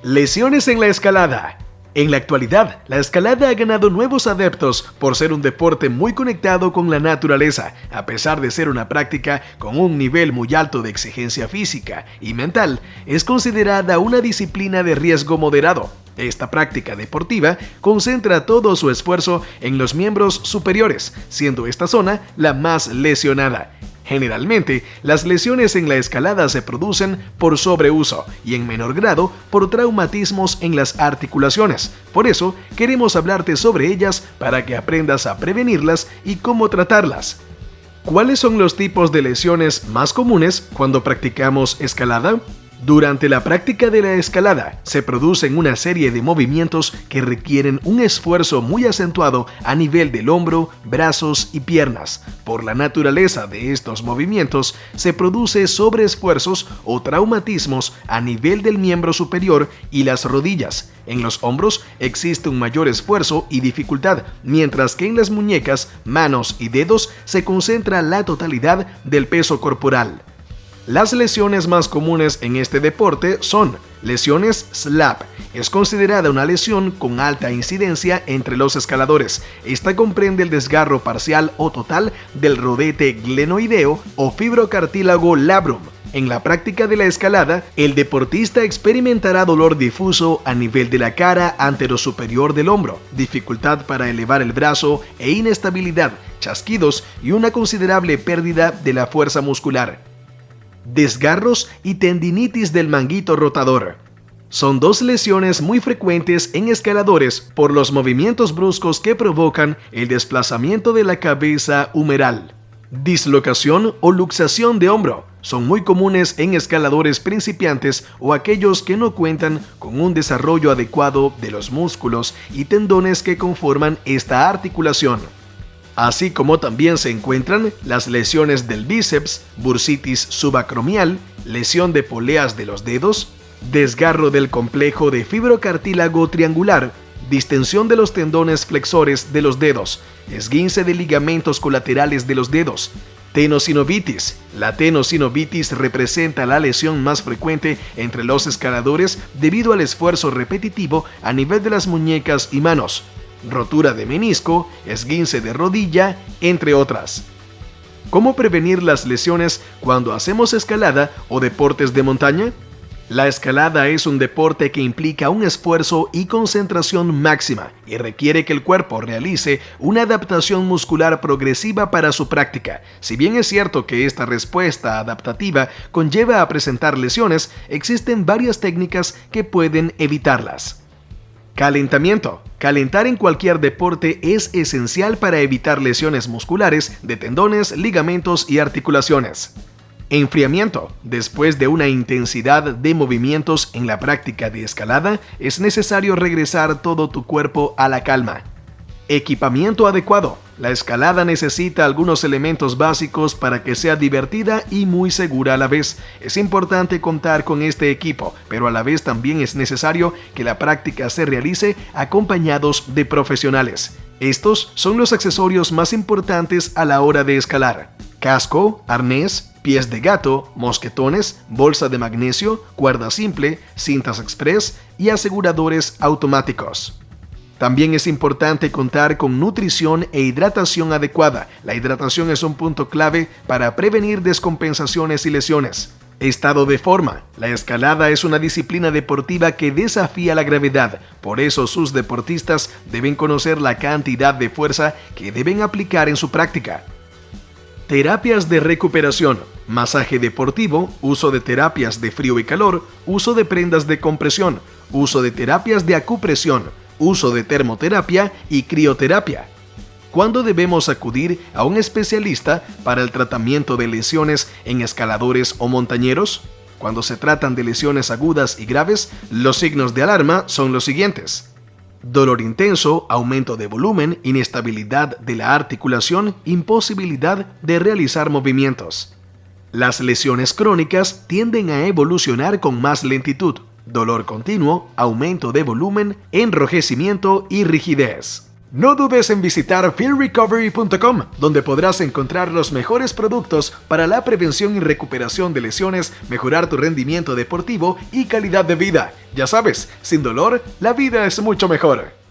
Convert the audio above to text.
Lesiones en la escalada. En la actualidad, la escalada ha ganado nuevos adeptos por ser un deporte muy conectado con la naturaleza, a pesar de ser una práctica con un nivel muy alto de exigencia física y mental. Es considerada una disciplina de riesgo moderado. Esta práctica deportiva concentra todo su esfuerzo en los miembros superiores, siendo esta zona la más lesionada. Generalmente, las lesiones en la escalada se producen por sobreuso y en menor grado por traumatismos en las articulaciones. Por eso, queremos hablarte sobre ellas para que aprendas a prevenirlas y cómo tratarlas. ¿Cuáles son los tipos de lesiones más comunes cuando practicamos escalada? Durante la práctica de la escalada se producen una serie de movimientos que requieren un esfuerzo muy acentuado a nivel del hombro, brazos y piernas. Por la naturaleza de estos movimientos se produce sobreesfuerzos o traumatismos a nivel del miembro superior y las rodillas. En los hombros existe un mayor esfuerzo y dificultad, mientras que en las muñecas, manos y dedos se concentra la totalidad del peso corporal. Las lesiones más comunes en este deporte son lesiones SLAP. Es considerada una lesión con alta incidencia entre los escaladores. Esta comprende el desgarro parcial o total del rodete glenoideo o fibrocartílago labrum. En la práctica de la escalada, el deportista experimentará dolor difuso a nivel de la cara anterosuperior del hombro, dificultad para elevar el brazo e inestabilidad, chasquidos y una considerable pérdida de la fuerza muscular. Desgarros y tendinitis del manguito rotador. Son dos lesiones muy frecuentes en escaladores por los movimientos bruscos que provocan el desplazamiento de la cabeza humeral. Dislocación o luxación de hombro. Son muy comunes en escaladores principiantes o aquellos que no cuentan con un desarrollo adecuado de los músculos y tendones que conforman esta articulación. Así como también se encuentran las lesiones del bíceps, bursitis subacromial, lesión de poleas de los dedos, desgarro del complejo de fibrocartílago triangular, distensión de los tendones flexores de los dedos, esguince de ligamentos colaterales de los dedos, tenosinovitis. La tenosinovitis representa la lesión más frecuente entre los escaladores debido al esfuerzo repetitivo a nivel de las muñecas y manos. Rotura de menisco, esguince de rodilla, entre otras. ¿Cómo prevenir las lesiones cuando hacemos escalada o deportes de montaña? La escalada es un deporte que implica un esfuerzo y concentración máxima y requiere que el cuerpo realice una adaptación muscular progresiva para su práctica. Si bien es cierto que esta respuesta adaptativa conlleva a presentar lesiones, existen varias técnicas que pueden evitarlas. Calentamiento. Calentar en cualquier deporte es esencial para evitar lesiones musculares de tendones, ligamentos y articulaciones. Enfriamiento. Después de una intensidad de movimientos en la práctica de escalada, es necesario regresar todo tu cuerpo a la calma. Equipamiento adecuado. La escalada necesita algunos elementos básicos para que sea divertida y muy segura a la vez. Es importante contar con este equipo, pero a la vez también es necesario que la práctica se realice acompañados de profesionales. Estos son los accesorios más importantes a la hora de escalar: casco, arnés, pies de gato, mosquetones, bolsa de magnesio, cuerda simple, cintas express y aseguradores automáticos. También es importante contar con nutrición e hidratación adecuada. La hidratación es un punto clave para prevenir descompensaciones y lesiones. Estado de forma. La escalada es una disciplina deportiva que desafía la gravedad. Por eso sus deportistas deben conocer la cantidad de fuerza que deben aplicar en su práctica. Terapias de recuperación. Masaje deportivo, uso de terapias de frío y calor, uso de prendas de compresión, uso de terapias de acupresión, uso de termoterapia y crioterapia. ¿Cuándo debemos acudir a un especialista para el tratamiento de lesiones en escaladores o montañeros? Cuando se tratan de lesiones agudas y graves, los signos de alarma son los siguientes: dolor intenso, aumento de volumen, inestabilidad de la articulación, imposibilidad de realizar movimientos. Las lesiones crónicas tienden a evolucionar con más lentitud: dolor continuo, aumento de volumen, enrojecimiento y rigidez. No dudes en visitar fieldrecovery.com, donde podrás encontrar los mejores productos para la prevención y recuperación de lesiones, mejorar tu rendimiento deportivo y calidad de vida. Ya sabes, sin dolor, la vida es mucho mejor.